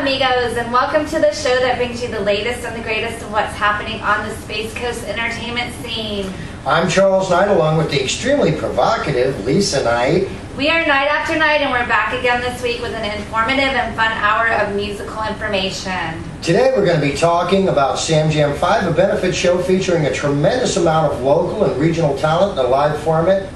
amigos, and welcome to the show that brings you the latest and the greatest of what's happening on the Space Coast entertainment scene. I'm Charles Knight, along with the extremely provocative Lissa Knight. We are Night After Night, and we're back again this week with an informative and fun hour of musical information. Today we're going to be talking about Sam Jam 5, a benefit show featuring a tremendous amount of local and regional talent in a live format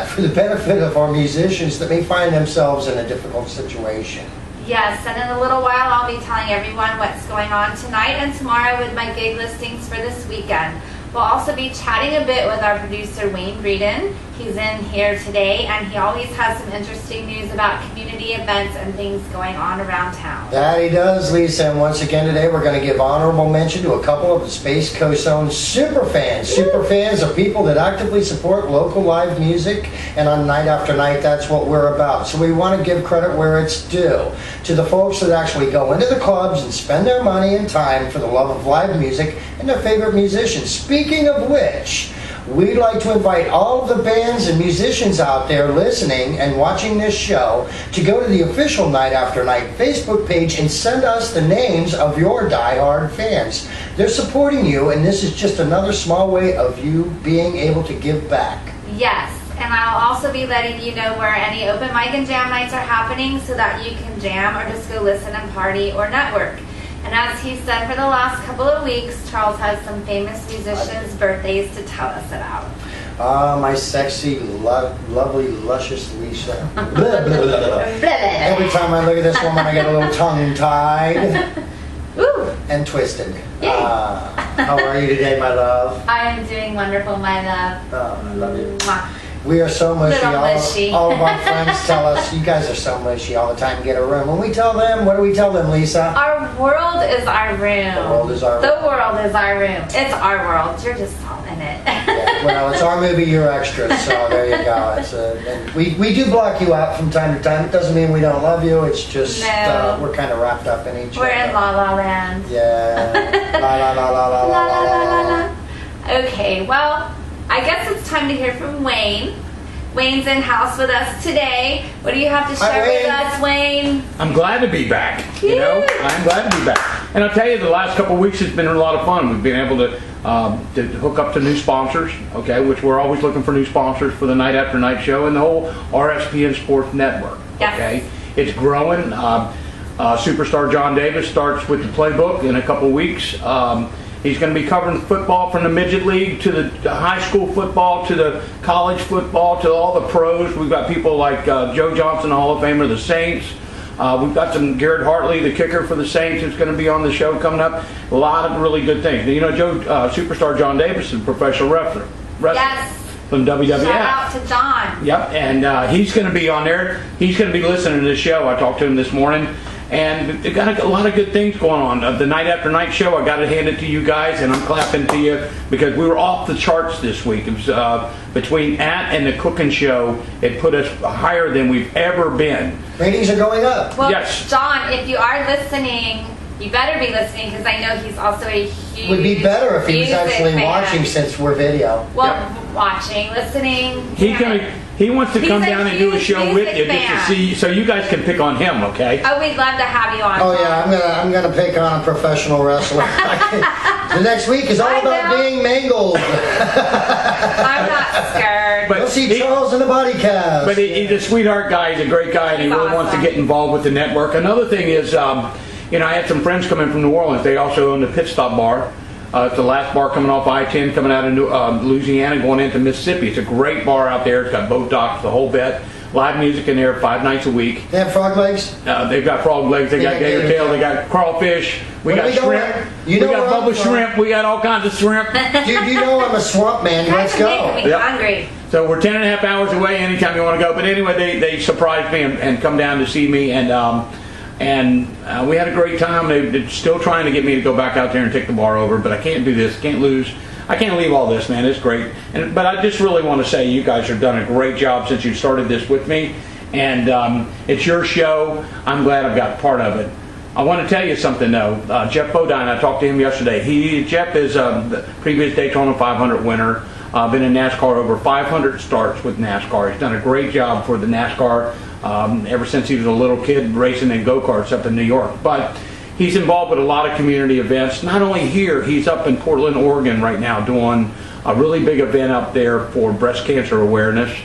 for the benefit of our musicians that may find themselves in a difficult situation. Yes, and in a little while I'll be telling everyone what's going on tonight and tomorrow with my gig listings for this weekend. We'll also be chatting a bit with our producer Wayne Breeden. He's in here today, and he always has some interesting news about community events and things going on around town. That he does, Lisa. And once again today we're going to give honorable mention to a couple of the Space Coast's own super fans. Super fans are people that actively support local live music, and on Night After Night that's what we're about. So we want to give credit where it's due to the folks that actually go into the clubs and spend their money and time for the love of live music and their favorite musicians. Speaking of which, we'd like to invite all of the bands and musicians out there listening and watching this show to go to the official Night After Night Facebook page and send us the names of your diehard fans. They're supporting you, and this is just another small way of you being able to give back. Yes, and I'll also be letting you know where any open mic and jam nights are happening so that you can jam or just go listen and party or network. And as he said for the last couple of weeks, Charles has some famous musicians' birthdays to tell us about. My sexy, lovely, luscious Lissa. Blah, blah, blah, blah. Every time I look at this woman, I get a little tongue-tied and twisted. How are you today, my love? I am doing wonderful, my love. Oh, I love you. Mwah. We are so mushy. Mushy. All of our friends tell us, you guys are so mushy all the time. Get a room. When we tell them, what do we tell them, Lisa? Our world is our room. The world is our room. The world is our room. It's our world. You're just all in it. Yeah, well, it's our movie, you're extras, so there you go. And we do block you out from time to time. It doesn't mean we don't love you. It's just we're kind of wrapped up in each other. We're in La La Land. Yeah. La la la la la la la la la. Okay, well, I guess it's time to hear from Wayne. Wayne's in house with us today. What do you have to share with us, Wayne? I'm glad to be back. You know, I'm glad to be back. And I'll tell you, the last couple of weeks has been a lot of fun. We've been able to hook up to new sponsors, okay, which we're always looking for new sponsors for the Night After Night show and the whole RSPN Sports Network. Yes. Okay, it's growing. Superstar John Davis starts with the playbook in a couple of weeks. He's going to be covering football from the midget league to the high school football to the college football to all the pros. We've got people like Joe Johnson, Hall of Famer, the Saints. We've got some Garrett Hartley, the kicker for the Saints, who's going to be on the show coming up. A lot of really good things. You know, Superstar John Davis is a professional wrestler. Yes. From WWF. Shout out to John. Yep, and he's going to be on there. He's going to be listening to this show. I talked to him this morning. And they've got a lot of good things going on. The Night After Night show, I got to hand it to you guys, and I'm clapping to you because we were off the charts this week. It was between that and the cooking show, it put us higher than we've ever been. Ratings are going up. Well, yes. John, if you are listening, you better be listening because I know he's also a huge Would be better if he was actually fan. watching since we're video. Well, watching, listening. He wants to come down and do a show with you fan. just to see, so you guys can pick on him, okay? Oh, we'd love to have you on. Oh yeah, I'm gonna pick on a professional wrestler. The next week is all about being mangled. I'm not scared. But You'll see Charles in the body cast. But he's a sweetheart guy. He's a great guy, and he really wants to get involved with the network. Another thing is, you know, I had some friends come in from New Orleans. They also own the Pit Stop Bar. It's the last bar coming off I-10, coming out of Louisiana, going into Mississippi. It's a great bar out there. It's got boat docks, the whole bit. Live music in there 5 nights a week. They have frog legs? They've got frog legs. They got gator tail. They got crawfish. We got shrimp. We got bubble shrimp. We got all kinds of shrimp. Dude, you know I'm a swamp man. Let's go. Making me hungry. So we're 10.5 hours away anytime you want to go. But anyway, they surprised me and come down to see me. And we had a great time. They're still trying to get me to go back out there and take the bar over, but I can't do this. Can't lose. I can't leave all this, man. It's great. But I just really want to say you guys have done a great job since you started this with me. And it's your show. I'm glad I've got part of it. I want to tell you something, though. Jeff Bodine, I talked to him yesterday. Jeff is the previous Daytona 500 winner. been in NASCAR over 500 starts with NASCAR. He's done a great job for the NASCAR ever since he was a little kid racing in go-karts up in New York. But he's involved with a lot of community events. Not only here, he's up in Portland, Oregon right now doing a really big event up there for breast cancer awareness.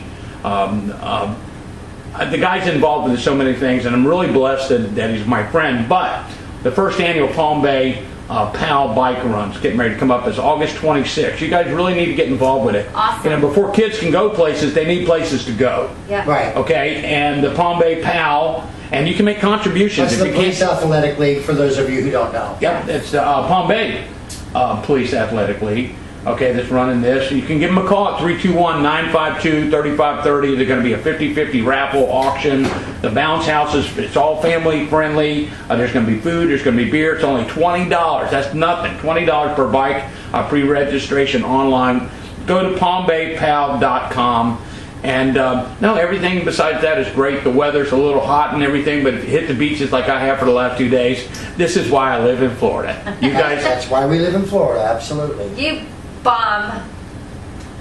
The guy's involved with so many things, and I'm really blessed that he's my friend. But the first annual Palm Bay PAL bike run's getting ready to come up. Is August 26th. You guys really need to get involved with it. Awesome. You know, before kids can go places, they need places to go. Yeah. Right. Okay, and the Palm Bay PAL, and you can make contributions. That's the Police Athletic League, for those of you who don't know. Yep, it's the Palm Bay Police Athletic League. Okay, that's running this. You can give them a call at 321-952-3530. They're going to be a 50-50 raffle auction. The bounce houses, it's all family friendly. There's going to be food, there's going to be beer. It's only $20. That's nothing. $20 per bike, pre-registration online. Go to palmbaypal.com. And no, everything besides that is great. The weather's a little hot and everything, but if you hit the beaches like I have for the last 2 days, this is why I live in Florida. You guys, That's why we live in Florida, absolutely. You bum.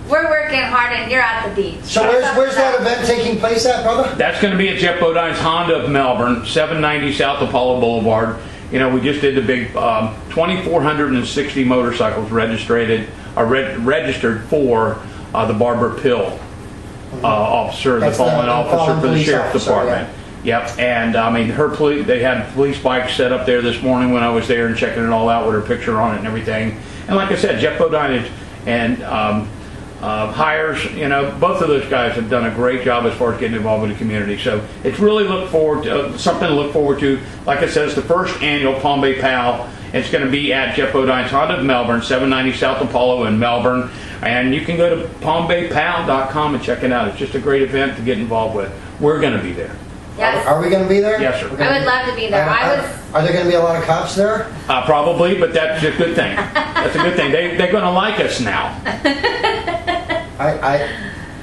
We're working hard and you're at the beach. So where's that event taking place at, brother? that's going to be at Jeff Bodine's Honda of Melbourne, 790 South Apollo Boulevard. You know, we just did the big 2,460 motorcycles registered for the Barbara Pill officer, That's the fallen the officer fallen for the police sheriff's officer, department. Yep, and I mean, they had police bikes set up there this morning when I was there and checking it all out with her picture on it and everything. And like I said, Jeff Bodine and Hires, you know, both of those guys have done a great job as far as getting involved with the community. So it's really something to look forward to. Like I said, it's the first annual Palm Bay PAL. It's going to be at Jeff Bodine's Honda of Melbourne, 790 South Apollo in Melbourne. And you can go to palmbaypal.com and check it out. It's just a great event to get involved with. We're going to be there. Yes. Are we going to be there? Yes, sir. I would love to be there. Are there going to be a lot of cops there? Probably, but that's a good thing. That's a good thing. They're going to like us now.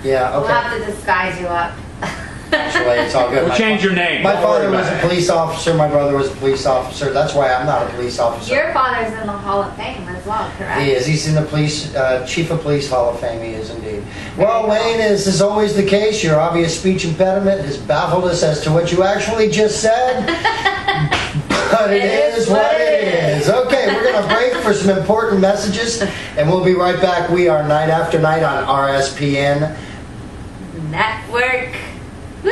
Yeah, We'll okay. have to disguise you up. Actually, it's all good. We'll change your name. My Don't father worry was about a it. police officer. My brother was a police officer. That's why I'm not a police officer. Your father's in the Hall of Fame as well, correct? He is. He's in the police, Chief of Police Hall of Fame. He is indeed. Well, Wayne, as is always the case, your obvious speech impediment has baffled us as to what you actually just said. But it is what it is. Okay, we're going to break for some important messages, and we'll be right back. We are Night After Night on RSPN Network. Woo!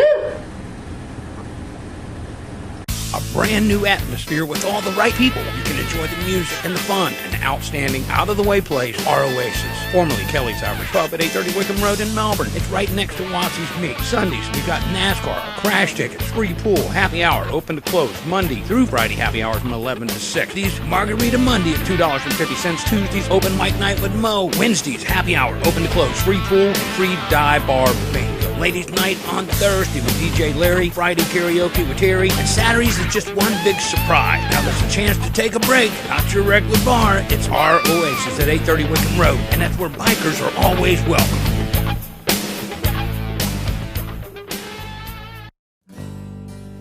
A brand new atmosphere with all the right people. You can enjoy the music and the fun. An outstanding, out-of-the-way place, our Oasis. Formerly Kelly's Irish Pub at 830 Wickham Road in Melbourne. It's right next to Watsy's Meat. Sundays, we've got NASCAR, crash tickets, free pool, happy hour, open to close. Monday through Friday, happy hours from 11 to 6. These Margarita Monday at $2.50. Tuesdays, open mic night with Mo. Wednesdays, happy hour, open to close. Free pool and free dive bar bingo. Ladies' night on Thursday with DJ Larry. Friday karaoke with Terry. And Saturdays is just one big surprise. Now there's a chance to take a break. Not your regular bar. It's our Oasis at 830 Wickham Road. And that's where bikers are always welcome.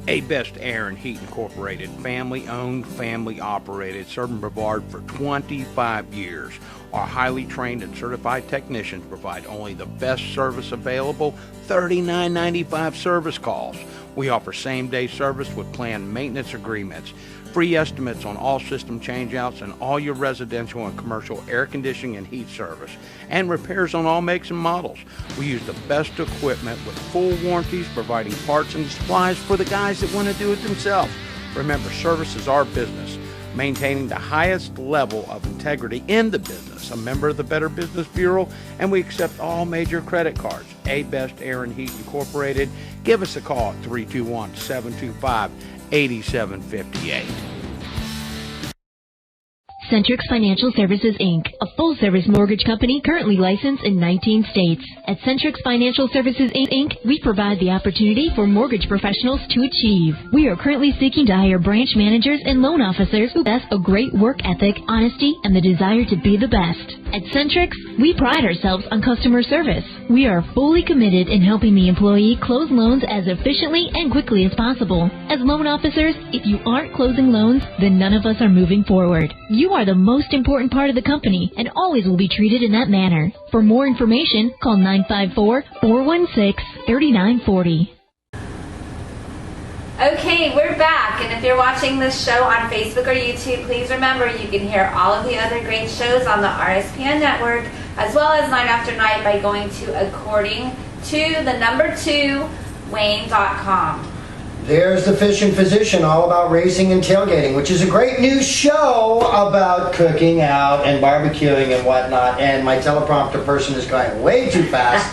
A Best Air and Heat Incorporated, family-owned, family-operated, serving Brevard for 25 years. Our highly trained and certified technicians provide only the best service available, $39.95 service calls. We offer same-day service with planned maintenance agreements, free estimates on all system changeouts and all your residential and commercial air conditioning and heat service, and repairs on all makes and models. We use the best equipment with full warranties, providing parts and supplies for the guys that want to do it themselves. Remember, service is our business, maintaining the highest level of integrity in the business, a member of the Better Business Bureau, and we accept all major credit cards. A Best Air and Heat Incorporated. Give us a call at 321-725-8758. Centrix Financial Services, Inc., a full-service mortgage company currently licensed in 19 states. At Centrix Financial Services, Inc., we provide the opportunity for mortgage professionals to achieve. We are currently seeking to hire branch managers and loan officers who possess a great work ethic, honesty, and the desire to be the best. At Centrix, we pride ourselves on customer service. We are fully committed in helping the employee close loans as efficiently and quickly as possible. As loan officers, if you aren't closing loans, then none of us are moving forward. You are the most important part of the company and always will be treated in that manner. For more information, call 954-416-3940. Okay, we're back, and if you're watching this show on Facebook or YouTube, please remember you can hear all of the other great shows on the RSPN network, as well as Night After Night by going to according2Wayne.com. There's the Fish and Physician, all about racing and tailgating, which is a great new show about cooking out and barbecuing and whatnot. And my teleprompter person is going way too fast.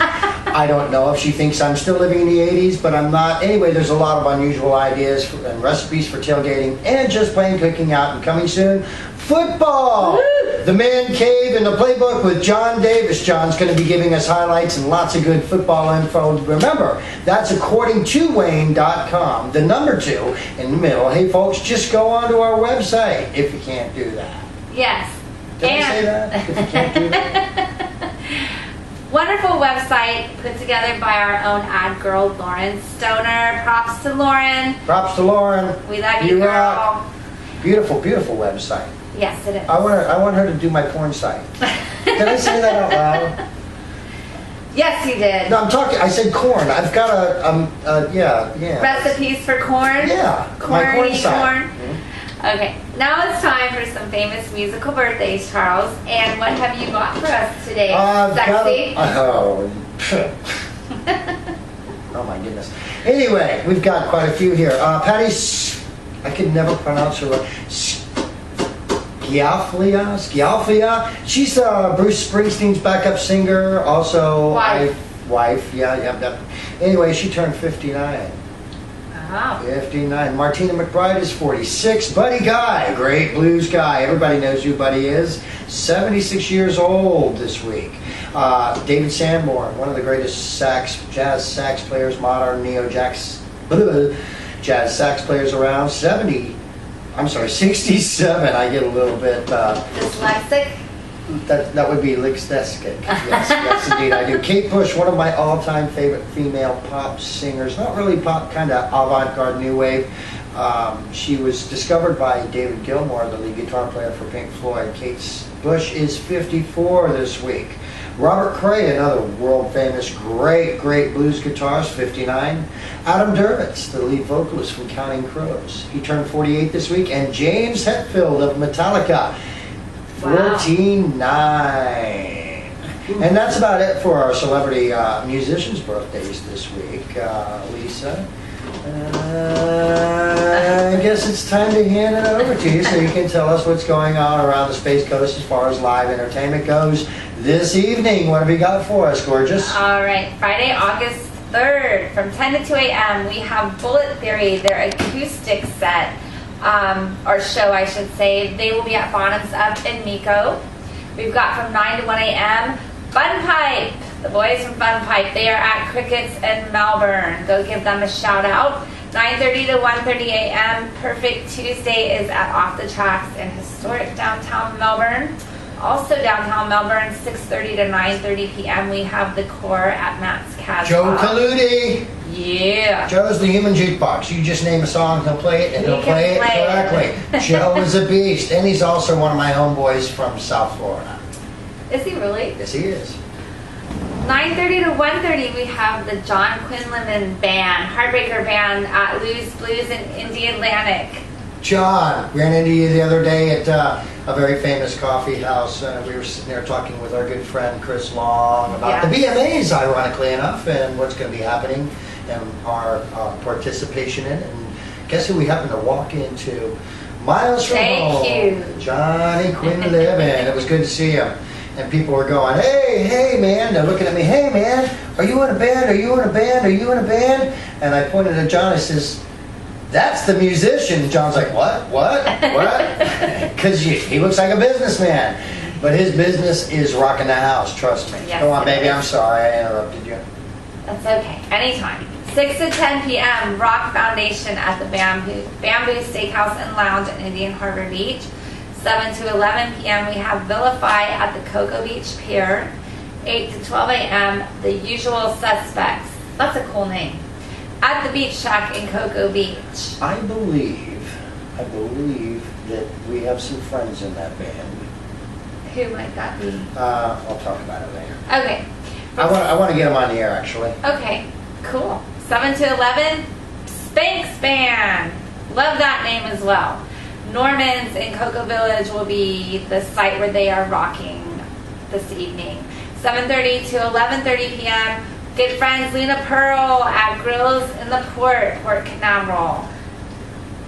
I don't know if she thinks I'm still living in the 80s, but I'm not. Anyway, there's a lot of unusual ideas and recipes for tailgating and just plain cooking out. And coming soon, football! Woo! The Man Cave and the Playbook with John Davis. John's going to be giving us highlights and lots of good football info. Remember, that's according2Wayne.com, the number 2 in the middle. Hey, folks, just go onto our website if you can't do that. Yes. Did I say that? If you can't do that? Wonderful website put together by our own ad girl, Lauren Stoner. Props to Lauren. Props to Lauren. We love you, girl. Rock. Beautiful, beautiful website. Yes, it is. I want her to do my porn site. Did I say that out loud? Yes, you did. No, I'm talking. I said corn. I've got yeah. Recipes for corn? Yeah, my corn site. Corn? Mm-hmm. Okay, now it's time for some famous musical birthdays, Charles. And what have you got for us today? Sexy? Oh my goodness. Anyway, we've got quite a few here. Patty, I could never pronounce her right. Scialflia. She's Bruce Springsteen's backup singer, also wife. Yeah. Anyway, she turned 59. Wow. 59. Martina McBride is 46. Buddy Guy, great blues guy. Everybody knows who Buddy is. 76 years old this week. David Sanborn, one of the greatest jazz sax players, modern jazz sax players around. 67. I get a little bit dyslexic. That would be Lepeska. Yes, indeed I do. Kate Bush, one of my all-time favorite female pop singers. Not really pop, kind of avant-garde new wave. She was discovered by David Gilmour, the lead guitar player for Pink Floyd. Kate Bush is 54 this week. Robert Cray, another world-famous, great blues guitarist, 59. Adam Duritz, the lead vocalist from Counting Crows. He turned 48 this week. And James Hetfield of Metallica, 49. And that's about it for our celebrity musicians' birthdays this week. Lissa, I guess it's time to hand it over to you so you can tell us what's going on around the Space Coast as far as live entertainment goes this evening. What have you got for us, gorgeous? All right, Friday, August 3rd, from 10 to 2 a.m., we have Bullet Theory, their acoustic set. Or show, I should say. They will be at Bottoms Up in Miko. We've got from 9 to 1 a.m. Fun Pipe, the boys from Fun Pipe. They are at Crickets in Melbourne. Go give them a shout out. 9:30 to 1:30 a.m. Perfect Tuesday is at Off the Tracks in historic downtown Melbourne. Also downtown Melbourne, 6:30 to 9:30 p.m. we have the Core at Matt's Casbah. Joe Kaludi. Yeah. Joe's the human jukebox. You just name a song, he'll play it, and he'll play it correctly. Joe is a beast, and he's also one of my homeboys from South Florida. Is he really? Yes, he is. 9:30 to 1:30 we have the John Quinlan Band, Heartbreaker Band at Lou's Blues in Indy Atlantic. John, ran into you the other day at a very famous coffee house. We were sitting there talking with our good friend Chris Long about the BMAs, ironically enough, and what's going to be happening and our participation in it. And guess who we happened to walk into? Miles from home. Thank you. Johnny Quinlivan. It was good to see him. And people were going, hey, man. They're looking at me, hey, man, are you in a band? Are you in a band? Are you in a band? And I pointed at John. I says, that's the musician. John's like, what? Because he looks like a businessman. But his business is rocking the house, trust me. Yes, Go on, baby. I'm sorry I interrupted you. That's okay. Anytime. 6 to 10 p.m. Rock Foundation at the Bamboo Steakhouse and Lounge in Indian Harbor Beach. 7 to 11 p.m. we have Vilify at the Cocoa Beach Pier. 8 to 12 a.m. The Usual Suspects. That's a cool name. At the Beach Shack in Cocoa Beach. I believe that we have some friends in that band. Who might that be? I'll talk about it later. Okay. I want to get them on the air, actually. Okay, cool. 7 to 11, Spanx Band. Love that name as well. Norman's in Cocoa Village will be the site where they are rocking this evening. 7:30 to 11:30 p.m. Good friends Luna Pearl at Grills in the Port Canaveral.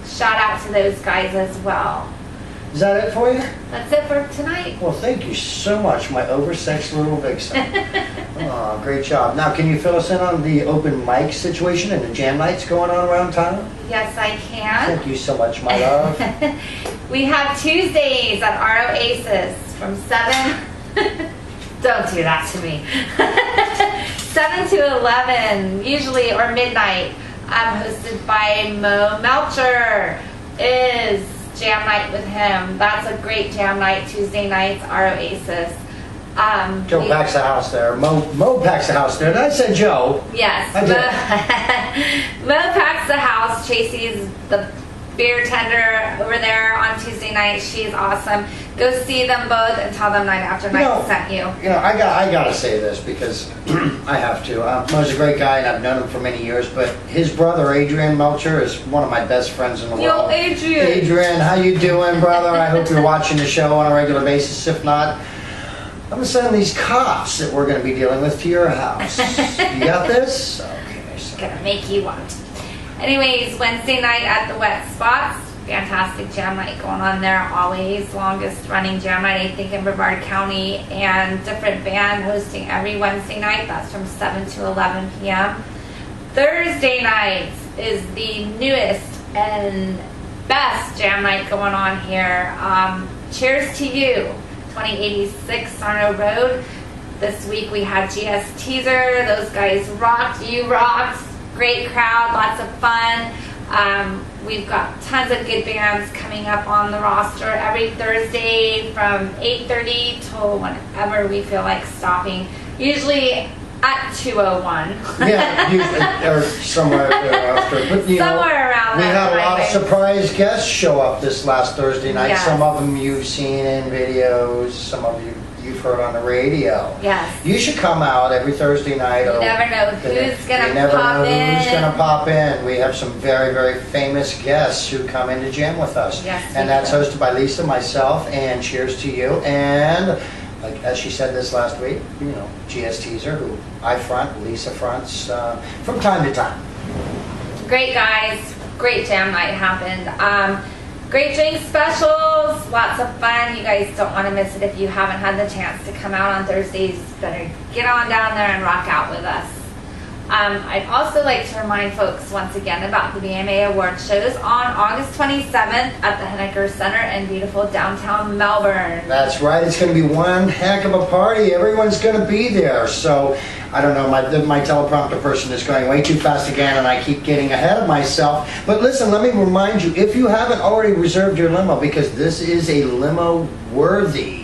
Shout out to those guys as well. Is that it for you? That's it for tonight. Well, thank you so much, my oversexed little vixen. Oh, great job. Now, can you fill us in on the open mic situation and the jam nights going on around town? Yes, I can. Thank you so much, my love. We have Tuesdays at our Oasis from 7. Don't do that to me. 7 to 11, usually, or midnight. Hosted by Mo Melcher. Is jam night with him. That's a great jam night. Tuesday nights, our Oasis. Joe packs the house there. Mo packs the house there. Did I say Joe? Yes. I did. Mo packs the house. Tracy's the beer tender over there on Tuesday night. She's awesome. Go see them both and tell them Night After Night sent you. You know, I got to say this because I have to. Mo's a great guy and I've known him for many years, but his brother Adrian Melcher is one of my best friends in the world. Yo, Adrian. Adrian, how you doing, brother? I hope you're watching the show on a regular basis. If not, I'm going to send these cops that we're going to be dealing with to your house. You got this? Okay. So. Gonna make you want. Anyways, Wednesday night at the Wet Spots. Fantastic jam night going on there always. Longest running jam night, I think, in Brevard County. And different band hosting every Wednesday night. That's from 7 to 11 p.m. Thursday night is the newest and best jam night going on here. Cheers to You, 2086 Sarno Road. This week we had GS Teaser. Those guys rocked. You rocked. Great crowd. Lots of fun. We've got tons of good bands coming up on the roster every Thursday from 8:30 till whenever we feel like stopping. Usually at 2:01. Yeah, usually, or somewhere thereafter. But, somewhere around we that. had a lot of surprise guests show up this last Thursday night. Yes. Some of them you've seen in videos. Some of you've heard on the radio. Yes. You should come out every Thursday night. You never know who's going to pop in. Who's going to pop in. We have some very, very famous guests who come in to jam with us. Yes, and that's hosted by Lissa, myself, and Cheers to You. And like as she said this last week, you know, GS Teaser, who I front, Lissa fronts from time to time. Great guys. Great jam night happened. Great drink specials, lots of fun. You guys don't want to miss it if you haven't had the chance to come out on Thursdays. Better get on down there and rock out with us. I'd also like to remind folks once again about the BMA Award shows on August 27th at the Henniker Center in beautiful downtown Melbourne. That's right. It's going to be one heck of a party. Everyone's going to be there. So, I don't know, my teleprompter person is going way too fast again and I keep getting ahead of myself. But listen, let me remind you, if you haven't already reserved your limo, because this is a limo-worthy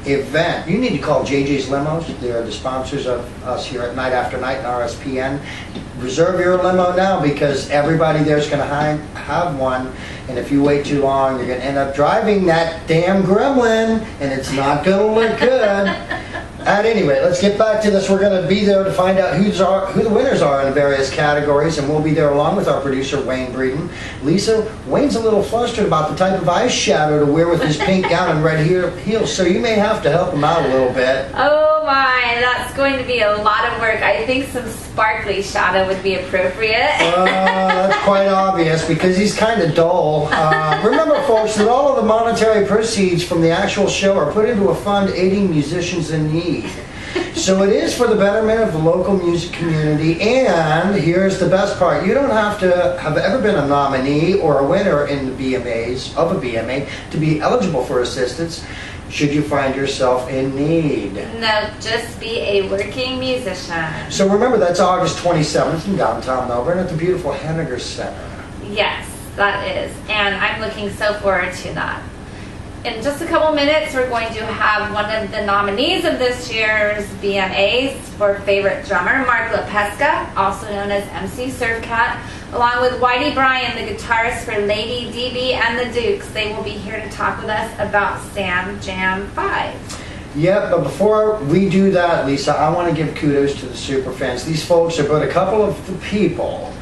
event, you need to call JJ's Limos. They're the sponsors of us here at Night After Night and RSPN. Reserve your limo now because everybody there's going to have one. And if you wait too long, you're going to end up driving that damn gremlin and it's not going to look good. At any rate, let's get back to this. We're going to be there to find out who the winners are in the various categories, and we'll be there along with our producer, Wayne Breeden. Lissa, Wayne's a little flustered about the type of eyeshadow to wear with his pink gown and red heels, so you may have to help him out a little bit. Oh my, that's going to be a lot of work. I think some sparkly shadow would be appropriate. That's quite obvious because he's kind of dull. Remember, folks, that all of the monetary proceeds from the actual show are put into a fund aiding musicians in need. So it is for the betterment of the local music community, and here's the best part. You don't have to have ever been a nominee or a winner in the BMAs, of a BMA, to be eligible for assistance should you find yourself in need. No, just be a working musician. So remember, that's August 27th in downtown Melbourne at the beautiful Henniker Center. Yes, that is. And I'm looking so forward to that. in just a couple minutes, we're going to have one of the nominees of this year's BMAs for favorite drummer, Mark Lepeska, also known as MC Surfcat, along with Whitey Bryan, the guitarist for Lady DB and the Dukes. They will be here to talk with us about Sam Jam 5. Yeah, but before we do that, Lisa, I want to give kudos to the superfans. These folks are but a couple of the people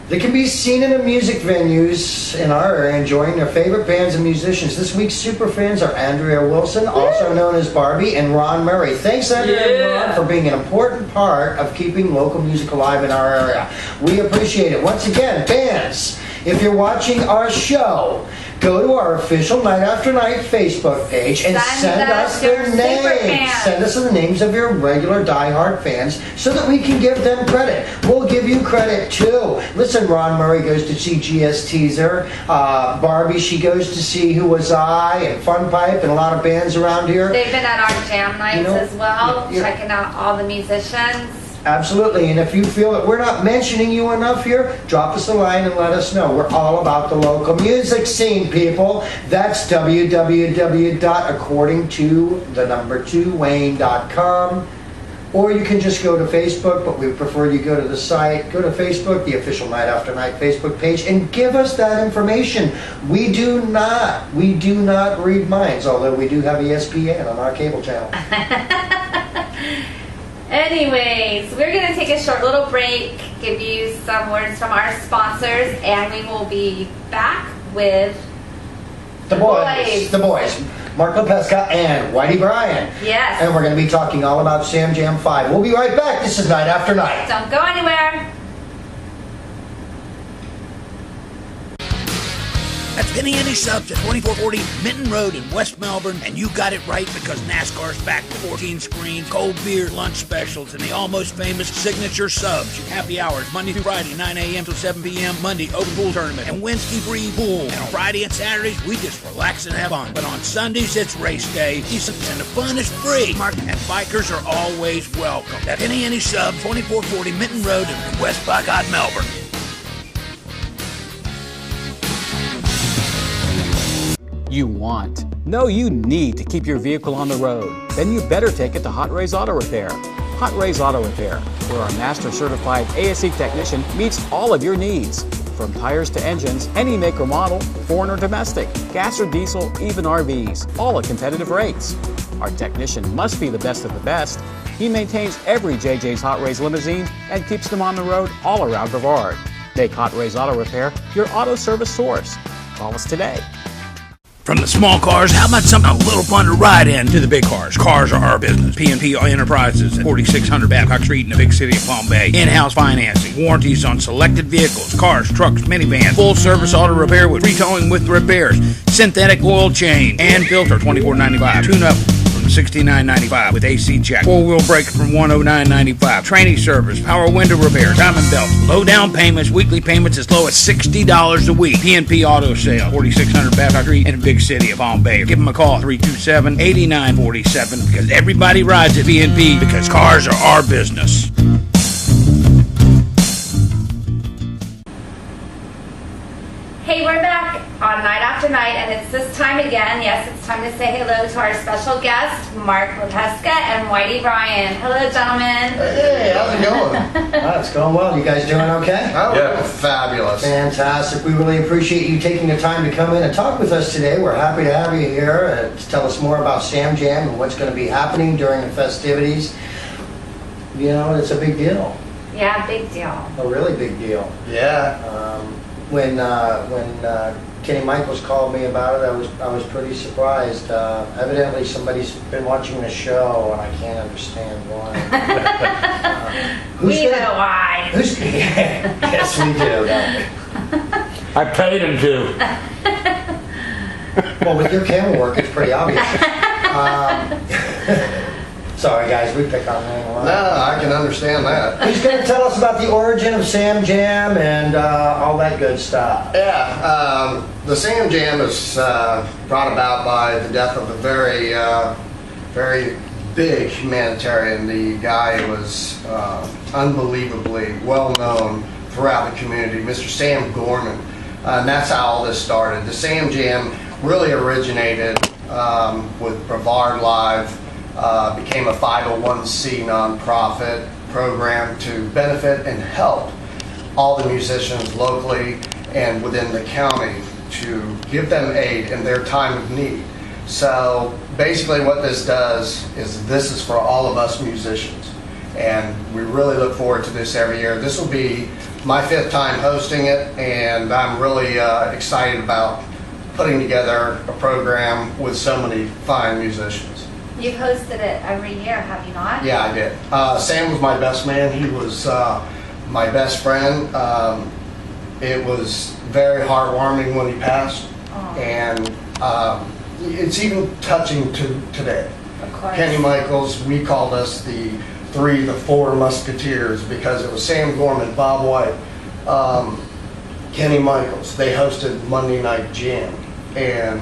that can be seen in the music venues in our area enjoying their favorite bands and musicians. This week's superfans are Andrea Wilson, also known as Barbie, and Ron Murray. Thanks, Andrea and Ron, for being an important part of keeping local music alive in our area. We appreciate it. Once again, fans, if you're watching our show, go to our official Night After Night Facebook page and send us their names. Send us the names of your regular diehard fans so that we can give them credit. We'll give you credit too. Listen, Ron Murray goes to see GS Teaser. Barbie, she goes to see Who Was I and Fun Pipe and a lot of bands around here. They've been at our jam nights as well, checking out all the musicians. Absolutely, and if you feel that we're not mentioning you enough here, drop us a line and let us know. We're all about the local music scene, people. That's www.accordingtothe2wayne.com. Or you can just go to Facebook, but we prefer you go to the site. Go to Facebook, the official Night After Night Facebook page, and give us that information. We do not read minds, although we do have ESPN on our cable channel. Anyways, we're going to take a short little break, give you some words from our sponsors, and we will be back with The boys. Mark Lepeska and Whitey Bryan. Yes. And we're going to be talking all about Sam Jam 5. We'll be right back. This is Night After Night. Don't go anywhere. That's Any Subs at 2440 Minton Road in West Melbourne, and you got it right because NASCAR's back with 14 screens, cold beer, lunch specials, and the almost famous signature subs. Your happy hours Monday through Friday, 9 a.m. till 7 p.m. Monday, open pool tournament, and Wednesday free pool. And on Friday and Saturdays, we just relax and have fun. But on Sundays, it's race day, and the fun is free. And bikers are always welcome. That's Any Subs, 2440 Minton Road in West Buckeye, Melbourne. You need to keep your vehicle on the road. Then you better take it to Hot Ray's Auto Repair. Hot Ray's Auto Repair, where our master certified ASE technician meets all of your needs. From tires to engines, any make or model, foreign or domestic, gas or diesel, even RVs, all at competitive rates. Our technician must be the best of the best. He maintains every JJ's Hot Rays limousine and keeps them on the road all around Brevard. Make Hot Ray's Auto Repair your auto service source. Call us today. From the small cars, how about something a little fun to ride in, to the big cars? Cars are our business. P&P Enterprises at 4600 Babcock Street in the big city of Palm Bay. In-house financing, warranties on selected vehicles, cars, trucks, minivans, full service auto repair with free towing with repairs, synthetic oil change, and filter, $24.95. Tune up from $69.95 with AC check. Four-wheel brakes from $109.95. Training service, power window repair, diamond belts, low down payments, weekly payments as low as $60 a week. P&P Auto Sale, 4600 Babcock Street in the big city of Palm Bay. Give them a call, 327-8947, because everybody rides at P&P because cars are our business. Hey, we're back on Night After Night, and it's this time again. Yes, it's time to say hello to our special guest, Mark Lepeska and Whitey Bryan. Hello, gentlemen. Hey, how's it going? It's going well. You guys doing okay? Oh, yeah, fabulous. Fantastic. We really appreciate you taking the time to come in and talk with us today. We're happy to have you here to tell us more about Sam Jam and what's going to be happening during the festivities. You know, it's a big deal. Yeah, big deal. A really big deal. Yeah. When Kenny Michaels called me about it, I was pretty surprised. Evidently, somebody's been watching the show, and I can't understand why. We know why. Yes, we do. I paid him to. Well, with your camera work, it's pretty obvious. Sorry, guys, we pick on that a lot. No, I can understand that. He's going to tell us about the origin of Sam Jam and all that good stuff. Yeah, the Sam Jam is brought about by the death of a very, very big humanitarian. The guy was unbelievably well known throughout the community, Mr. Sam Gorman. And that's how all this started. The Sam Jam really originated with Brevard Live, became a 501c nonprofit program to benefit and help all the musicians locally and within the county to give them aid in their time of need. So basically what this does is this is for all of us musicians, and we really look forward to this every year. This will be my 5th time hosting it, and I'm really excited about putting together a program with so many fine musicians. You've hosted it every year, have you not? Yeah, I did. Sam was my best man. He was my best friend. It was very heartwarming when he passed, and it's even touching to today. Of course. Kenny Michaels, we called us the 4 Musketeers because it was Sam Gorman, Bob White, Kenny Michaels. They hosted Monday Night Jam, and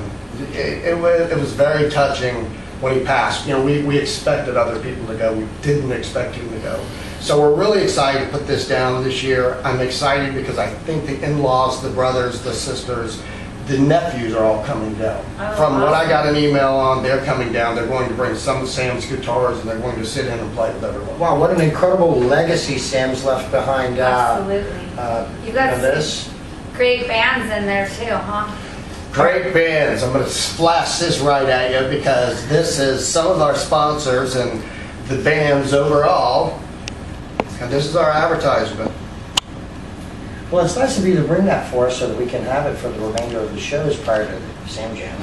it was very touching when he passed. You know, we expected other people to go. We didn't expect him to go. So we're really excited to put this down this year. I'm excited because I think the in-laws, the brothers, the sisters, the nephews are all coming down. From what I got an email on, they're coming down. They're going to bring some of Sam's guitars and they're going to sit in and play with everyone. Wow, what an incredible legacy Sam's left behind. Absolutely. You got this. Great bands in there too, huh? Great bands. I'm going to splash this right at you because this is some of our sponsors and the bands overall. And this is our advertisement. Well, it's nice of you to bring that for us so that we can have it for the remainder of the shows prior to the Sam Jam.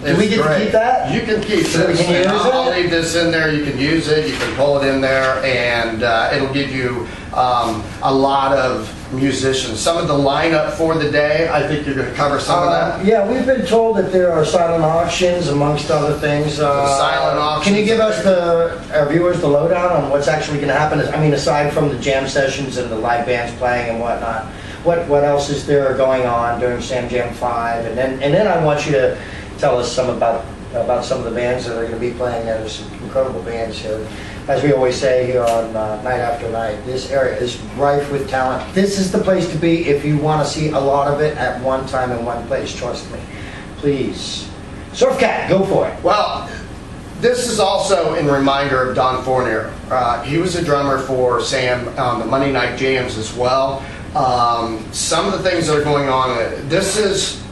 Do we get to keep that? You can keep So we this. can use I'll it? leave this in there. You can use it. You can pull it in there, and it'll give you a lot of musicians. Some of the lineup for the day, I think you're going to cover some of that. Yeah, we've been told that there are silent auctions, amongst other things. Silent auctions. Can you give us our viewers the lowdown on what's actually going to happen? I mean, aside from the jam sessions and the live bands playing and whatnot, what else is there going on during Sam Jam 5? And then I want you to tell us some about some of the bands that are going to be playing. There's some incredible bands here. As we always say here on Night After Night, this area is rife with talent. This is the place to be if you want to see a lot of it at one time in one place. Trust me. Please. Surf Cat, go for it. Well, this is also in reminder of Don Fournier. He was a drummer for Sam on the Monday Night Jams as well. Some of the things that are going on, this is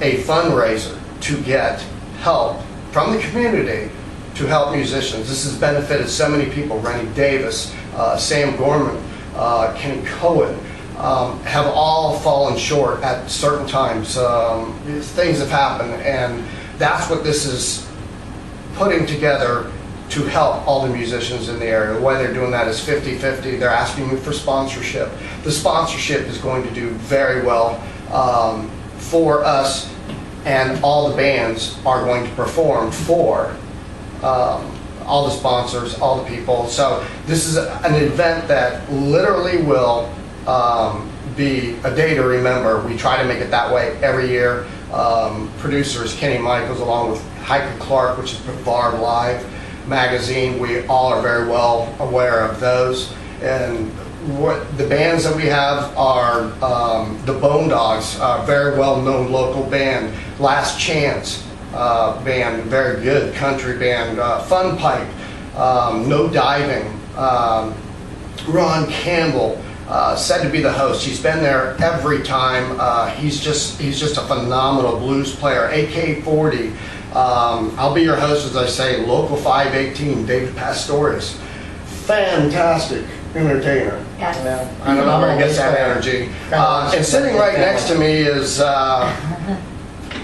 a fundraiser to get help from the community to help musicians. This has benefited so many people. Rennie Davis, Sam Gorman, Kenny Cohen, have all fallen short at certain times. Things have happened, and that's what this is putting together to help all the musicians in the area. The way they're doing that is 50-50. They're asking you for sponsorship. The sponsorship is going to do very well for us, and all the bands are going to perform for all the sponsors, all the people. So this is an event that literally will be a day to remember. We try to make it that way every year. Producers Kenny Michaels along with Heike Clark, which is Brevard Live magazine, we all are very well aware of those. And what the bands that we have are the Bone Dogs, a very well-known local band, Last Chance band, very good country band, Fun Pipe, No Diving, Ron Campbell, said to be the host. He's been there every time. He's just a phenomenal blues player. AK-40. I'll be your host, as I say, Local 518, David Pastorius. Fantastic entertainer. Yes. I don't know, I'm going to get that energy. And sitting right next to me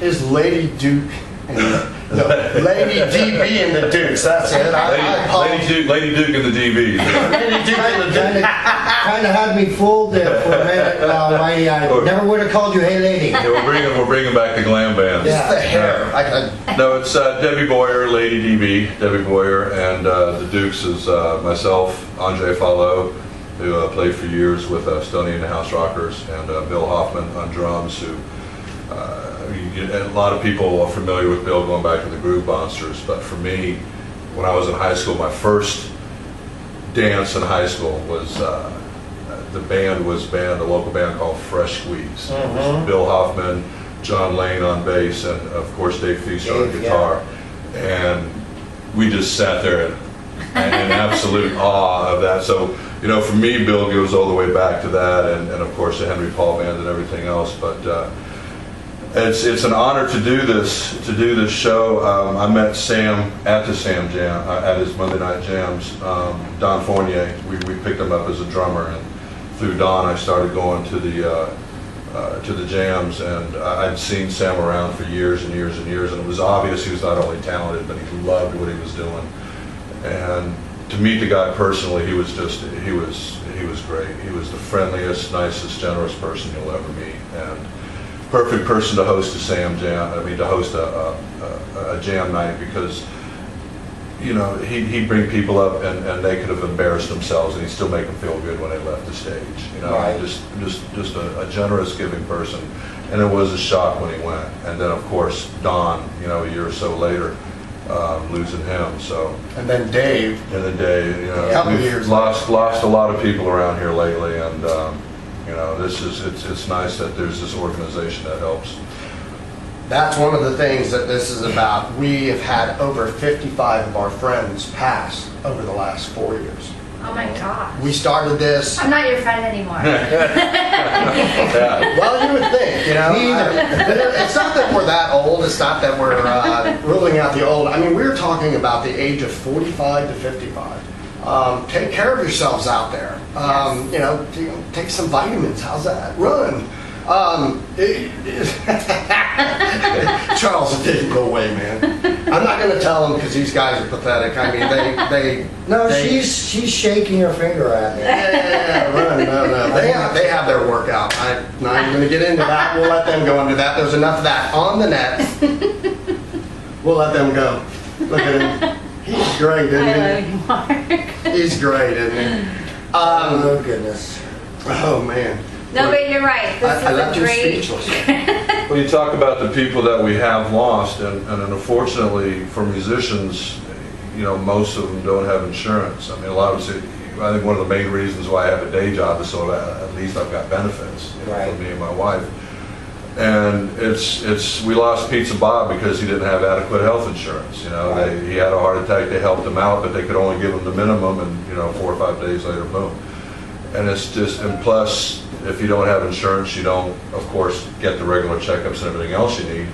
is Lady Duke. Lady DB and the Dukes, that's it. Lady Duke and the DB. Lady Duke and the Dukes. Kind of had me fooled there for a minute. I never would have called you Hey Lady. Yeah, we're bringing back the glam bands. Just the hair. No, it's Debbie Boyer, Lady DB, Debbie Boyer, and the Dukes is myself, Andre Fallow, who played for years with Stoney and the House Rockers, and Bill Hoffman on drums, who a lot of people are familiar with Bill going back to the Groove Monsters, but for me, when I was in high school, my first dance in high school was the band was a local band called Fresh Squeeze. It was Bill Hoffman, John Lane on bass, and of course Dave Feaster on guitar. And we just sat there in absolute awe of that. So, you know, for me, Bill goes all the way back to that, and of course the Henry Paul Band and everything else. But it's an honor to do this show. I met Sam at the Sam Jam, at his Monday Night Jams. Don Fournier, we picked him up as a drummer, and through Don I started going to the jams, and I'd seen Sam around for years and years and years, and it was obvious he was not only talented, but he loved what he was doing. And to meet the guy personally, he was great. He was the friendliest, nicest, generous person you'll ever meet, and perfect person to host a Sam Jam. I mean, to host a jam night, because you know he'd bring people up and they could have embarrassed themselves, and he'd still make them feel good when they left the stage. You know, just a generous, giving person. And it was a shock when he went. And then of course Don, you know, a year or so later, losing him. So. And then Dave. You know, we've lost a lot of people around here lately, and you know, it's nice that there's this organization that helps. That's one of the things that this is about. We have had over 55 of our friends pass over the last 4 years. Oh my gosh. We started this. I'm not your friend anymore. Well, you would think, you know. It's not that we're that old. It's not that we're ruling out the old. I mean, we're talking about the age of 45 to 55. Take care of yourselves out there. You know, take some vitamins. How's that? Run. Charles, it didn't go away, man. I'm not going to tell them because these guys are pathetic. I mean, they. No, she's shaking her finger at me. Yeah, run. No. They have their workout. I'm not even going to get into that. We'll let them go into that. There's enough of that on the net. We'll let them go. Look at him. He's great, isn't he? I love you, Mark. He's great, isn't he? Oh goodness. Oh man. No, but you're right. This is a great. Well, you talk about the people that we have lost, and unfortunately for musicians, you know, most of them don't have insurance. I mean, a lot of us. I think one of the main reasons why I have a day job is so at least I've got benefits, you know, for me and my wife. And we lost Pizza Bob because he didn't have adequate health insurance. You know, he had a heart attack. They helped him out, but they could only give him the minimum, and you know, 4 or 5 days later, boom. And it's just, and plus, if you don't have insurance, you don't, of course, get the regular checkups and everything else you need.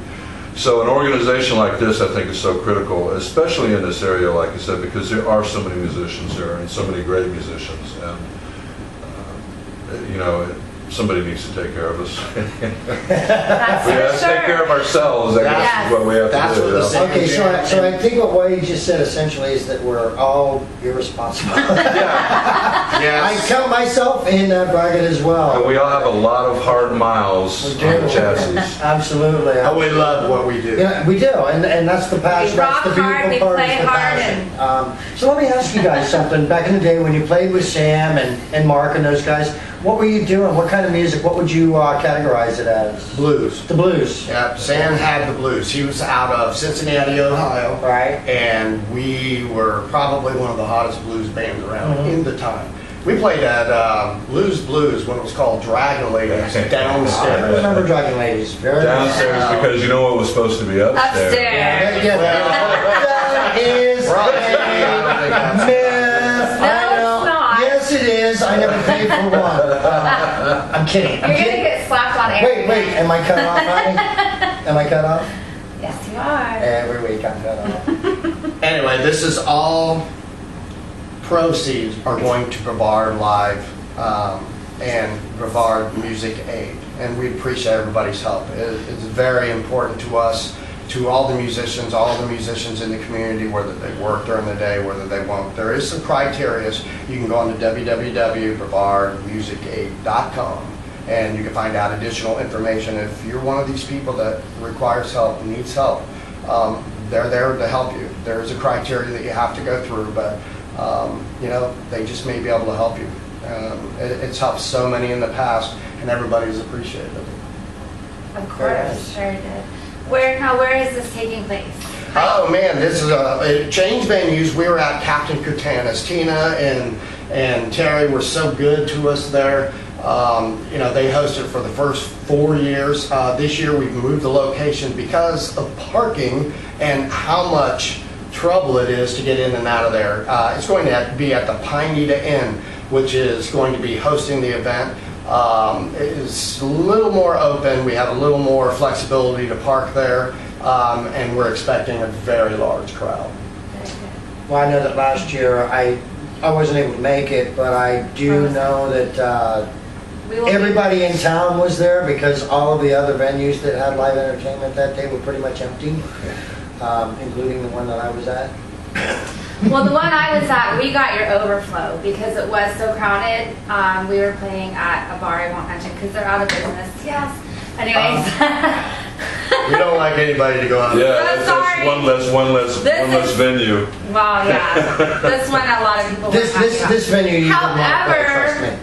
So an organization like this, I think, is so critical, especially in this area, like I said, because there are so many musicians here and so many great musicians, and you know, somebody needs to take care of us. That's we have to take care of ourselves. I guess is what we have to do. Okay, so I think what Whitey just said essentially is that we're all irresponsible. Yes. I count myself in that bracket as well. And we all have a lot of hard miles on the chassis. Absolutely. Oh, we love what we do. Yeah, we do, and that's the passion. Rock That's the hard, beautiful we part. play Is the hard, passion. So let me ask you guys something. Back in the day when you played with Sam and Mark and those guys, what were you doing? What kind of music? What would you categorize it as? Blues. The blues. Yeah, Sam had the blues. He was out of Cincinnati, Ohio. Right. And we were probably one of the hottest blues bands around in the time. We played at Blues when it was called Dragon Ladies downstairs. I remember Dragon Ladies. Very downstairs nice. Because you know what was supposed to be upstairs. Upstairs. Yeah, that is a myth. No, it's not. Yes, it is. I never paid for one. I'm kidding. You're going to get slapped on air. Wait. Am I cut off, honey? Am I cut off? Yes, you are. Every week I'm cut off. Anyway, this is all proceeds are going to Brevard Live and Brevard Music Aid. And we appreciate everybody's help. It's very important to us, to all the musicians in the community, whether they work during the day, whether they won't. There is some criteria. You can go on to www.brevardmusicaid.com and you can find out additional information. If you're one of these people that requires help, needs help, they're there to help you. There's a criteria that you have to go through, but you know, they just may be able to help you. It's helped so many in the past, and everybody's appreciated it. Of course, sure did. Where is this taking place? Oh man, this is it changed venues. We were at Captain Kutana's. Tina and Terry were so good to us there. They hosted for the first 4 years. This year we've moved the location because of parking and how much trouble it is to get in and out of there. It's going to be at the Pineda Inn, which is going to be hosting the event. It's a little more open. We have a little more flexibility to park there, and we're expecting a very large crowd. Well, I know that last year I wasn't able to make it, but I do know that everybody in town was there because all of the other venues that had live entertainment that day were pretty much empty, including the one that I was at. Well, the one I was at, we got your overflow because it was so crowded. We were playing at a bar I won't mention because they're out of business. Yes. Anyways. We don't like anybody to go out. Yeah, that's one less venue. Well, yeah. This one, a lot of people. This venue. You However,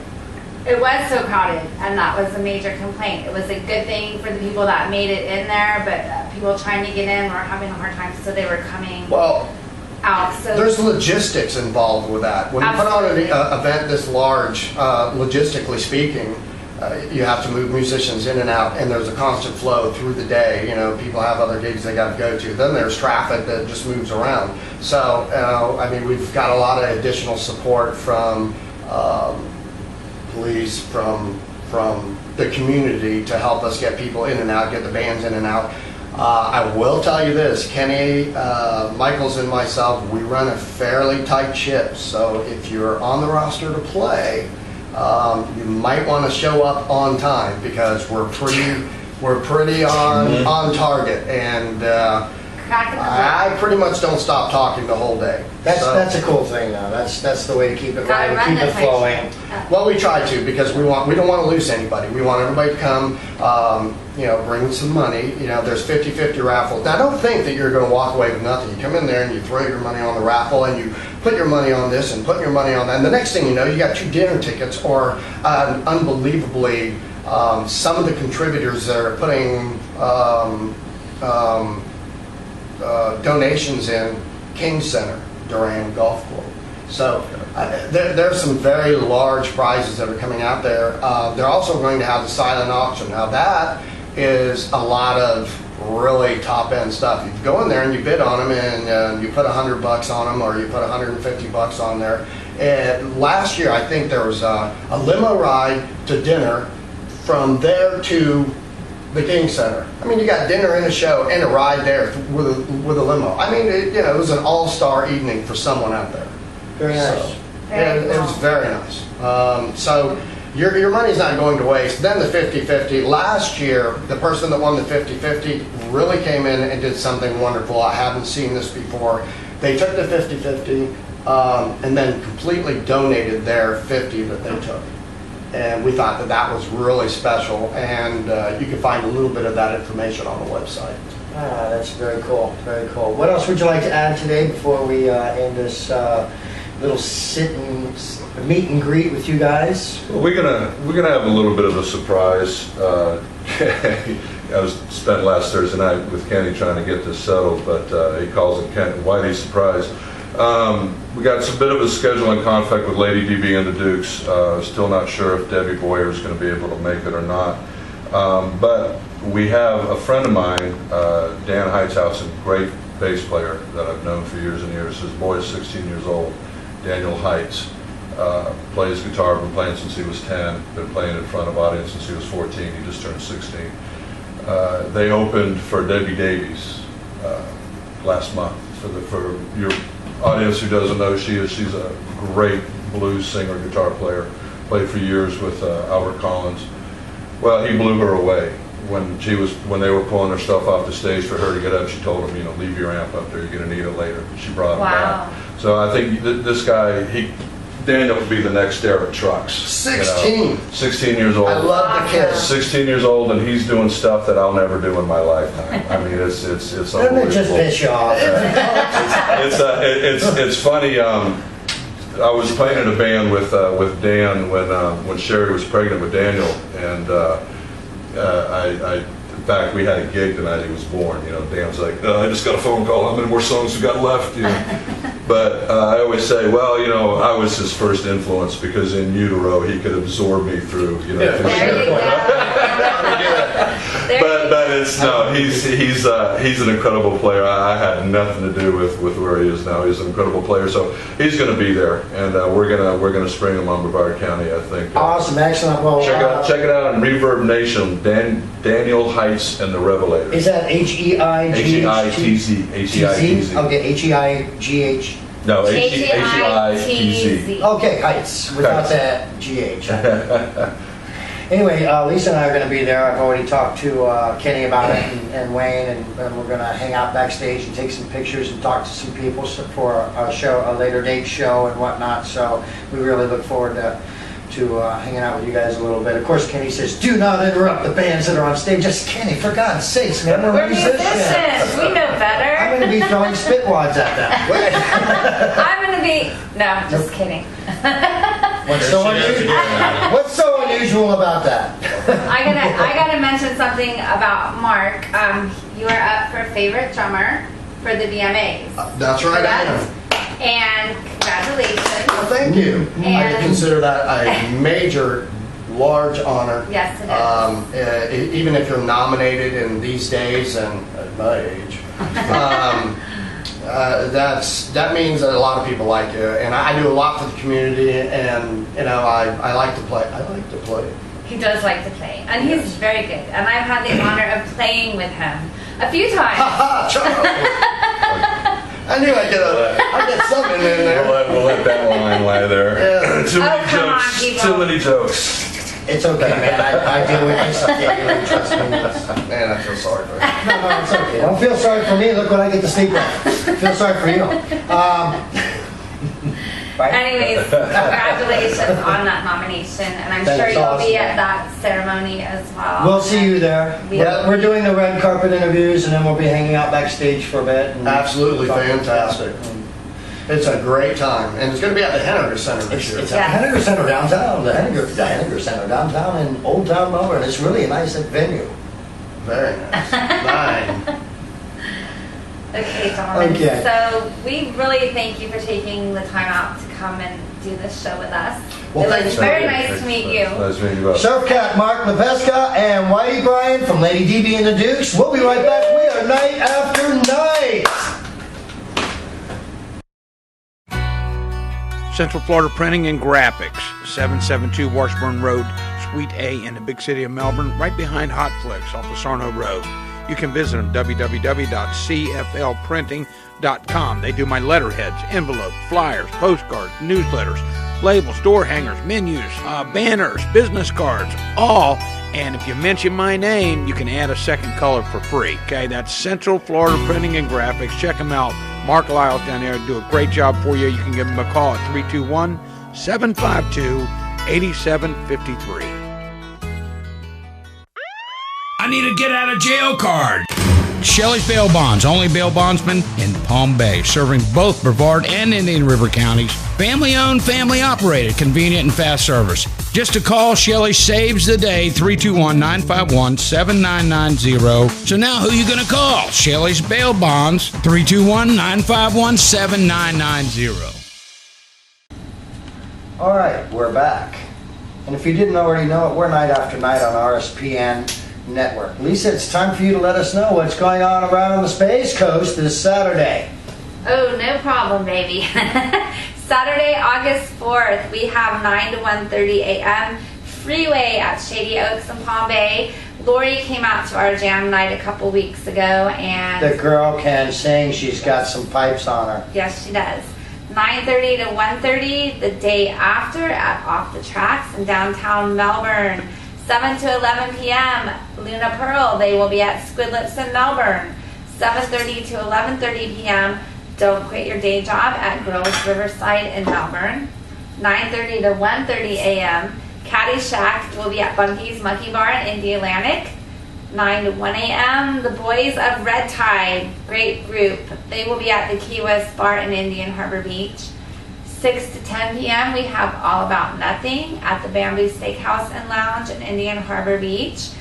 it was so crowded, and that was a major complaint. It was a good thing for the people that made it in there, but people trying to get in were having a hard time, so they were coming out. So there's logistics involved with that. When you put on an event this large, logistically speaking, you have to move musicians in and out, and there's a constant flow through the day. People have other gigs they got to go to. Then there's traffic that just moves around. So, we've got a lot of additional support from police, from the community to help us get people in and out, get the bands in and out. I will tell you this, Kenny, Michaels, and myself, we run a fairly tight ship. So if you're on the roster to play, you might want to show up on time because we're pretty on target, and I pretty much don't stop talking the whole day. That's a cool thing, though. That's the way to keep it running, keep it flowing. Well, we try to because we don't want to lose anybody. We want everybody to come, bring some money. There's 50-50 raffle. Now, don't think that you're going to walk away with nothing. You come in there and you throw your money on the raffle and you put your money on this and put your money on that. And the next thing you know, you got 2 dinner tickets or unbelievably, some of the contributors that are putting donations in King Center, Duran Golf Club. So there's some very large prizes that are coming out there. They're also going to have the silent auction. Now that is a lot of really top-end stuff. You go in there and you bid on them, and you put $100 on them, or you put $150 on there. And last year, I think there was a limo ride to dinner from there to the King Center. You got dinner and a show and a ride there with a limo. It was an all-star evening for someone out there. Very nice. It was very nice. So your money's not going to waste. Then the 50-50. Last year, the person that won the 50-50 really came in and did something wonderful. I haven't seen this before. They took the 50-50 and then completely donated their 50 that they took. And we thought that was really special, and you can find a little bit of that information on the website. That's very cool, very cool. What else would you like to add today before we end this little meet and greet with you guys? Well, we're gonna have a little bit of a surprise. I spent last Thursday night with Kenny trying to get this settled, but he calls it Whitey's surprise. We got some bit of a scheduling conflict with Lady DB and the Dukes. Still not sure if Debbie Boyer is going to be able to make it or not. But we have a friend of mine, Dan Heithouse, a great bass player that I've known for years and years. His boy is 16 years old. Daniel Heights plays guitar, been playing since he was 10, been playing in front of audience since he was 14. He just turned 16. They opened for Debbie Davies last month. For your audience who doesn't know, she's a great blues singer, guitar player. Played for years with Albert Collins. Well, he blew her away when they were pulling her stuff off the stage for her to get up. She told him, leave your amp up there. You're going to need it later. She brought him back. So I think this guy, Daniel could be the next Derek Trucks. 16. 16 years old. I love the kid. 16 years old, and he's doing stuff that I'll never do in my lifetime. It's Doesn't unbelievable. it just piss you off? It's funny. I was playing in a band with Dan when Sherry was pregnant with Daniel, and I fact, we had a gig the night he was born. You know, Dan's like, I just got a phone call. How many more songs we got left? You know. But I always say, well, you know, I was his first influence because in utero he could absorb me through, you know. There you go. But it's no, he's an incredible player. I had nothing to do with where he is now. He's an incredible player, so he's going to be there, and we're gonna spring him on Brevard County, I think. Awesome, excellent. Well, check it out on Reverb Nation. Daniel Heights and the Revelators. Is that H-E-I-G-H-T-Z? H-E-I-T-Z. Okay, H-E-I-G-H. No, H-E-I-T-Z. Okay, Heights, without that G-H. Anyway, Lisa and I are going to be there. I've already talked to Kenny about it and Wayne, and we're going to hang out backstage and take some pictures and talk to some people for a later date show and whatnot. So we really look forward to hanging out with you guys a little bit. Of course, Kenny says, do not interrupt the bands that are on stage. Just Kenny, for God's sakes, man, we're musicians. We know better. I'm going to be throwing spitwads at them. I'm going to be, no, just kidding. What's so unusual about that? I gotta mention something about Mark. You are up for favorite drummer for the VMAs. That's right, I am. And congratulations. Well, thank you. I consider that a major, large honor. Yes, it is. Even if you're nominated in these days and at my age, that means that a lot of people like you, and I do a lot for the community, and you know I like to play. I like to play. He does like to play, and he's very good. And I've had the honor of playing with him a few times. I knew I'd get something in there. We'll let that line lie there. Yeah. Too many jokes. It's okay, man. I deal with this. You trust me. Man, I feel sorry for you. No, it's okay. Don't feel sorry for me. Look what I get to sleep with. Feel sorry for you. Right? Anyways, congratulations on that nomination, and I'm sure you'll be at that ceremony as well. We'll see you there. We're doing the red carpet interviews, and then we'll be hanging out backstage for a bit. Absolutely fantastic. It's a great time, and it's going to be at the Henniger Center this year. It's at the Henniger Center downtown, the Henniger Center downtown in Old Town Melbourne. It's really a nice venue. Very nice. Nine. Okay, gentlemen. Okay. So we really thank you for taking the time out to come and do this show with us. Well, it was very nice to meet you. Nice to meet you both. Surf Cat Mark Lepeska and Whitey Bryan from Lady DB and the Dukes. We'll be right back. We are night after night. Central Florida Printing and Graphics, 772 Washburn Road, Suite A in the big city of Melbourne, right behind Hot Flicks off of Sarno Road. You can visit them, www.cflprinting.com. They do my letterheads, envelopes, flyers, postcards, newsletters, labels, door hangers, menus, banners, business cards, all. And if you mention my name, you can add a second color for free. Okay, that's Central Florida Printing and Graphics. Check them out. Mark Lyles down there do a great job for you. You can give them a call at 321-752-8753. I need a get out of jail card. Shelley's Bail Bonds, only bail bondsman in Palm Bay, serving both Brevard and Indian River counties. Family owned, family operated, convenient and fast service. Just a call, Shelley saves the day, 321-951-7990. So now who you going to call? Shelley's Bail Bonds, 321-951-7990. All right, we're back. And if you didn't already know it, we're night after night on RSPN Network. Lisa, it's time for you to let us know what's going on around the Space Coast this Saturday. Oh, no problem, baby. Saturday, August 4th, we have 9 to 1:30 a.m. Freeway at Shady Oaks in Palm Bay. Lori came out to our jam night a couple weeks ago, and the girl can sing. She's got some pipes on her. Yes, she does. 9:30 to 1:30 the day after at Off the Tracks in downtown Melbourne. 7 to 11 p.m. Luna Pearl. They will be at Squidlets in Melbourne. 7:30 to 11:30 p.m. Don't Quit Your Day Job at Girls Riverside in Melbourne. 9:30 to 1:30 a.m. Caddyshack will be at Bunky's Monkey Bar in Indy Atlantic. 9 to 1 a.m. The Boys of Red Tide, great group. They will be at the Key West Bar in Indian Harbor Beach. 6 to 10 p.m. we have All About Nothing at the Bamboo Steakhouse and Lounge in Indian Harbor Beach.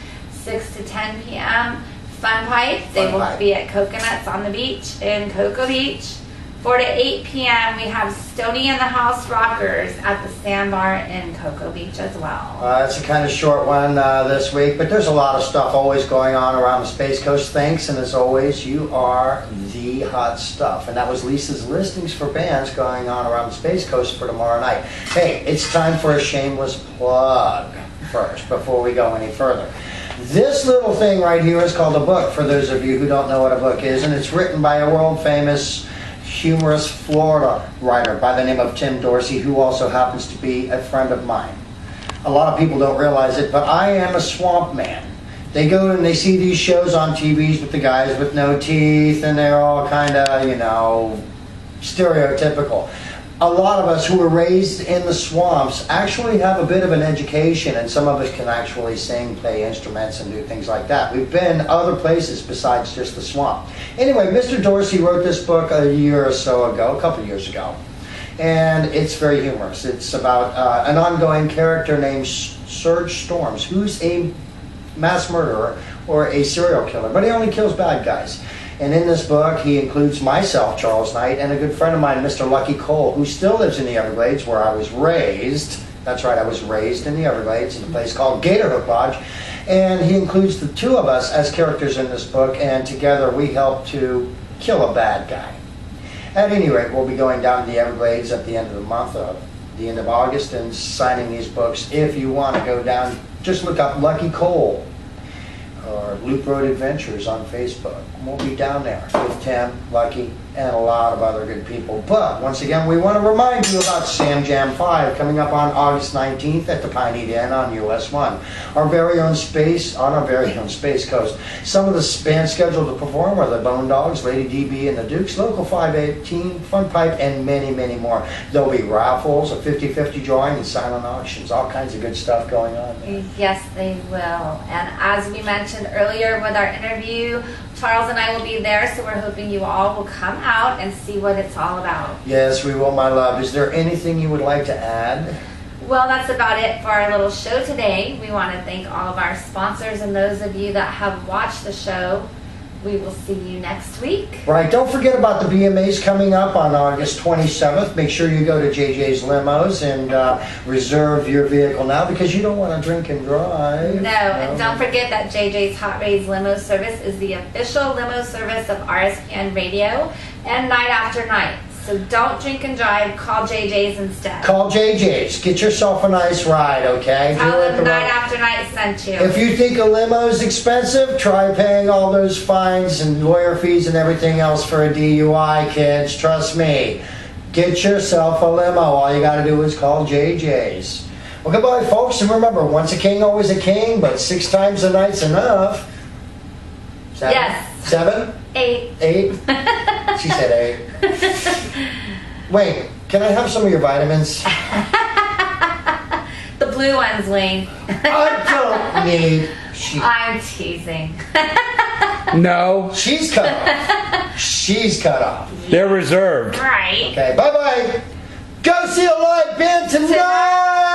6 to 10 p.m. Fun Pipe. They will be at Coconuts on the beach in Cocoa Beach. 4 to 8 p.m. we have Stony and the House Rockers at the Sandbar in Cocoa Beach as well. It's a kind of short one this week, but there's a lot of stuff always going on around the Space Coast. Thanks, and as always, you are the hot stuff. And that was Lissa's listings for bands going on around the Space Coast for tomorrow night. Hey, it's time for a shameless plug first before we go any further. This little thing right here is called a book, for those of you who don't know what a book is, and it's written by a world-famous humorous Florida writer by the name of Tim Dorsey, who also happens to be a friend of mine. A lot of people don't realize it, but I am a swamp man. They go and they see these shows on TVs with the guys with no teeth, and they're all kind of, you know, stereotypical. A lot of us who were raised in the swamps actually have a bit of an education, and some of us can actually sing, play instruments, and do things like that. We've been other places besides just the swamp. Anyway, Mr. Dorsey wrote this book a year or so ago, a couple of years ago, and it's very humorous. It's about an ongoing character named Serge Storms, who's a mass murderer or a serial killer, but he only kills bad guys. And in this book, he includes myself, Charles Knight, and a good friend of mine, Mr. Lucky Cole, who still lives in the Everglades, where I was raised. That's right, I was raised in the Everglades, in a place called Gatorhook Lodge. And he includes the two of us as characters in this book, and together we help to kill a bad guy. At any rate, we'll be going down to the Everglades at the end of the month, the end of August, and signing these books. If you want to go down, just look up Lucky Cole or Loop Road Adventures on Facebook. We'll be down there with Tim, Lucky, and a lot of other good people. But once again, we want to remind you about Sam Jam 5 coming up on August 19th at the Piney Den on US 1. Our very own Space Coast. Some of the bands scheduled to perform are the Bone Dogs, Lady DB and the Dukes, Local 518, Fun Pipe, and many, many more. There'll be raffles, a 50-50 drawing, and silent auctions. All kinds of good stuff going on there. Yes, they will. And as we mentioned earlier with our interview, Charles and I will be there, so we're hoping you all will come out and see what it's all about. Yes, we will, my love. Is there anything you would like to add? Well, that's about it for our little show today. We want to thank all of our sponsors and those of you that have watched the show. We will see you next week. Right. Don't forget about the BMAs coming up on August 27th. Make sure you go to JJ's Limos and reserve your vehicle now, because you don't want to drink and drive. No, and don't forget that JJ's Hot Rays Limo Service is the official limo service of RSPN Radio and Night After Night. So don't drink and drive. Call JJ's instead. Call JJ's. Get yourself a nice ride, okay? Tell them Night After Night sent you. If you think a limo is expensive, try paying all those fines and lawyer fees and everything else for a DUI, kids. Trust me. Get yourself a limo. All you got to do is call JJ's. Well, goodbye, folks. And remember, once a king, always a king, but 6 times a night's enough. 7? Yes. 7? 8. 8? She said 8. Wait, can I have some of your vitamins? The blue ones, Wayne. I don't need. I'm teasing. No. She's cut off. She's cut off. They're reserved. Right. Okay, bye-bye. Go see a live band tonight!